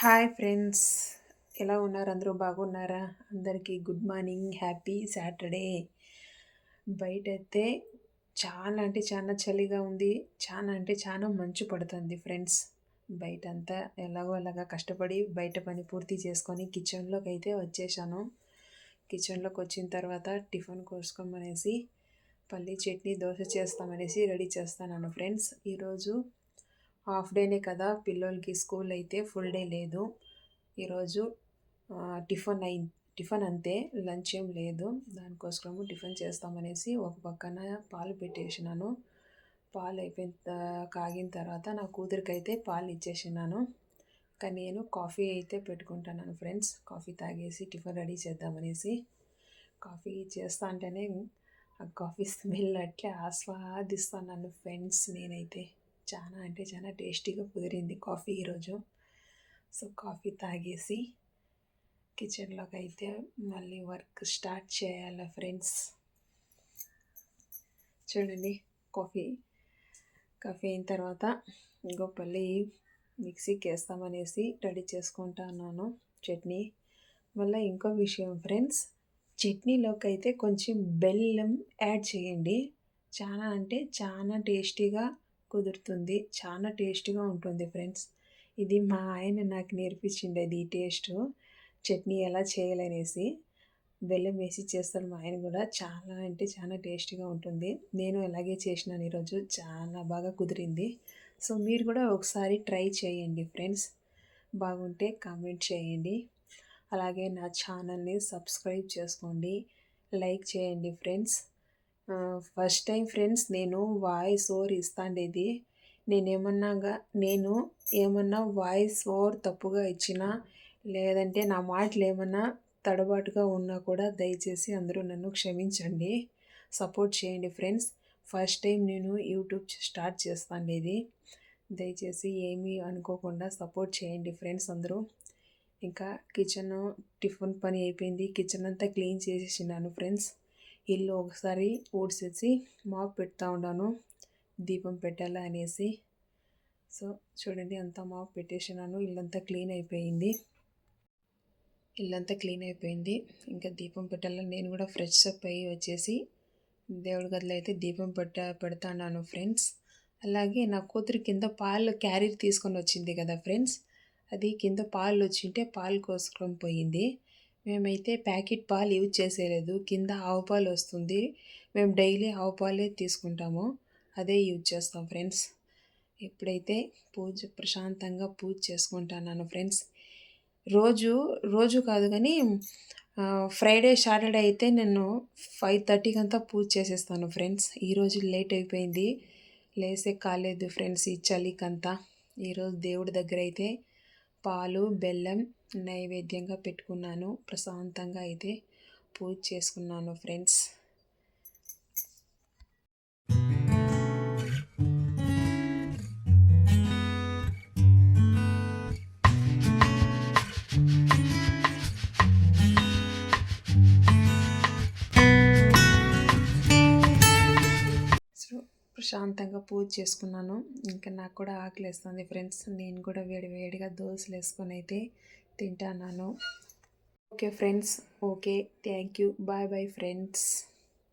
Hi friends, ఎలా ఉన్నారు? అందరూ బాగున్నారా? అందరికీ గుడ్ మార్నింగ్, హ్యాపీ సాటర్డే. బయటైతే చాలా అంటే చాలా చలిగా ఉంది. చాలా అంటే చాలా మంచు పడుతుంది ఫ్రెండ్స్. బయటంతా ఎలాగో అలాగా కష్టపడి బయట పని పూర్తి చేసుకొని కిచెన్లోకి అయితే వచ్చేసాను. కిచెన్లోకి వచ్చిన తర్వాత టిఫిన్ కోసుకోమనేసి పల్లీ చట్నీ, దోశ చేస్తామనేసి రెడీ చేస్తాను ఫ్రెండ్స్. ఈరోజు హాఫ్ డేనే కదా, పిల్లలకి స్కూల్ అయితే ఫుల్ డే లేదు. ఈరోజు టిఫిన్ అంతే, లంచ్ ఏం లేదు. దానికోసము టిఫిన్ చేస్తామనేసి ఒక పక్కన పాలు పెట్టేసినాను. పాలు కాగిన తర్వాత నా కూతురికి అయితే పాలు ఇచ్చేసినాను. కానీ నేను కాఫీ అయితే పెట్టుకుంటున్నాను ఫ్రెండ్స్. కాఫీ తాగేసి టిఫిన్ రెడీ చేద్దామనేసి కాఫీ చేస్తా అంటేనే ఆ కాఫీ స్మెల్ అట్లే ఆస్వాదిస్తున్నాను ఫ్రెండ్స్. నేనైతే చాలా అంటే చాలా టేస్టీగా కుదిరింది కాఫీ ఈరోజు. సో కాఫీ తాగేసి కిచెన్లోకి అయితే మళ్ళీ వర్క్ స్టార్ట్ చేయాలి ఫ్రెండ్స్. చూడండి, కాఫీ అయిన తర్వాత పల్లి మిక్సీకి వేస్తామనేసి రెడీ చేసుకుంటున్నాను చట్నీ. మళ్ళీ ఇంకో విషయం ఫ్రెండ్స్, చట్నీలోకి అయితే కొంచెం బెల్లం యాడ్ చేయండి. చాలా అంటే చాలా టేస్టీగా కుదురుతుంది, చాలా టేస్టీగా ఉంటుంది ఫ్రెండ్స్. ఇది మా ఆయన నాకు నేర్పించింది, అది టేస్ట్ చట్నీ ఎలా చేయాలనేసి. బెల్లం వేసి చేస్తాను మా ఆయన కూడా. చాలా అంటే చాలా టేస్టీగా ఉంటుంది. నేను అలాగే చేసినాను ఈరోజు, చాలా బాగా కుదిరింది. సో మీరు కూడా ఒకసారి ట్రై చేయండి ఫ్రెండ్స్. బాగుంటే కామెంట్ చేయండి. అలాగే నా ఛానల్ని సబ్స్క్రైబ్ చేసుకోండి, లైక్ చేయండి ఫ్రెండ్స్. ఫస్ట్ టైం ఫ్రెండ్స్ నేను వాయిస్ ఓవర్ ఇస్తాండేది. నేను ఏమన్నా వాయిస్ ఓవర్ తప్పుగా ఇచ్చినా, లేదంటే నా మాటలు ఏమన్నా తడబాటుగా ఉన్నా కూడా దయచేసి అందరూ నన్ను క్షమించండి, సపోర్ట్ చేయండి ఫ్రెండ్స్. ఫస్ట్ టైం నేను యూట్యూబ్ స్టార్ట్ చేస్తాండేది. దయచేసి ఏమీ అనుకోకుండా సపోర్ట్ చేయండి ఫ్రెండ్స్ అందరూ. ఇంకా టిఫిన్ పని అయిపోయింది. కిచెన్ అంతా క్లీన్ చేసేసినాను ఫ్రెండ్స్. ఇల్లు ఒకసారి ఊడ్చేసి మాప్ పెడతా ఉన్నాను, దీపం పెట్టాలా అనేసి. సో చూడండి, అంతా మాప్ పెట్టేసినాను. ఇల్లంతా క్లీన్ అయిపోయింది. ఇంకా దీపం పెట్టాలని నేను కూడా ఫ్రెష్ అప్ అయ్యి వచ్చేసి దేవుడి గదిలో అయితే దీపం పెడతాను ఫ్రెండ్స్. అలాగే నా కూతురు కింద పాలు క్యారీ తీసుకొని వచ్చింది కదా ఫ్రెండ్స్, అది కింద పాలు వచ్చింటే పాలు కోసుకొని పోయింది. మేమైతే ప్యాకెట్ పాలు యూజ్ చేసేలేదు, కింద ఆవు పాలు వస్తుంది. మేము డైలీ ఆవు పాలే తీసుకుంటాము, అదే యూజ్ చేస్తాం ఫ్రెండ్స్. ఇప్పుడైతే ప్రశాంతంగా పూజ చేసుకుంటున్నాను ఫ్రెండ్స్. రోజు కాదు కానీ ఫ్రైడే సాటర్డే అయితే నేను 5:30కి అంతా పూజ చేసేస్తాను ఫ్రెండ్స్. ఈరోజు లేట్ అయిపోయింది, లేసే కాలేదు ఫ్రెండ్స్ ఈ చలికంతా. ఈరోజు దేవుడి దగ్గర అయితే పాలు బెల్లం నైవేద్యంగా పెట్టుకున్నాను. ప్రశాంతంగా అయితే పూజ చేసుకున్నాను ఫ్రెండ్స్. ప్రశాంతంగా పూజ చేసుకున్నాను. ఇంకా నాకు కూడా ఆకలేస్తుంది ఫ్రెండ్స్. నేను కూడా వేడిగా దోశలు వేసుకొని అయితే తింటాను. Okay friends, okay, thank you, bye friends.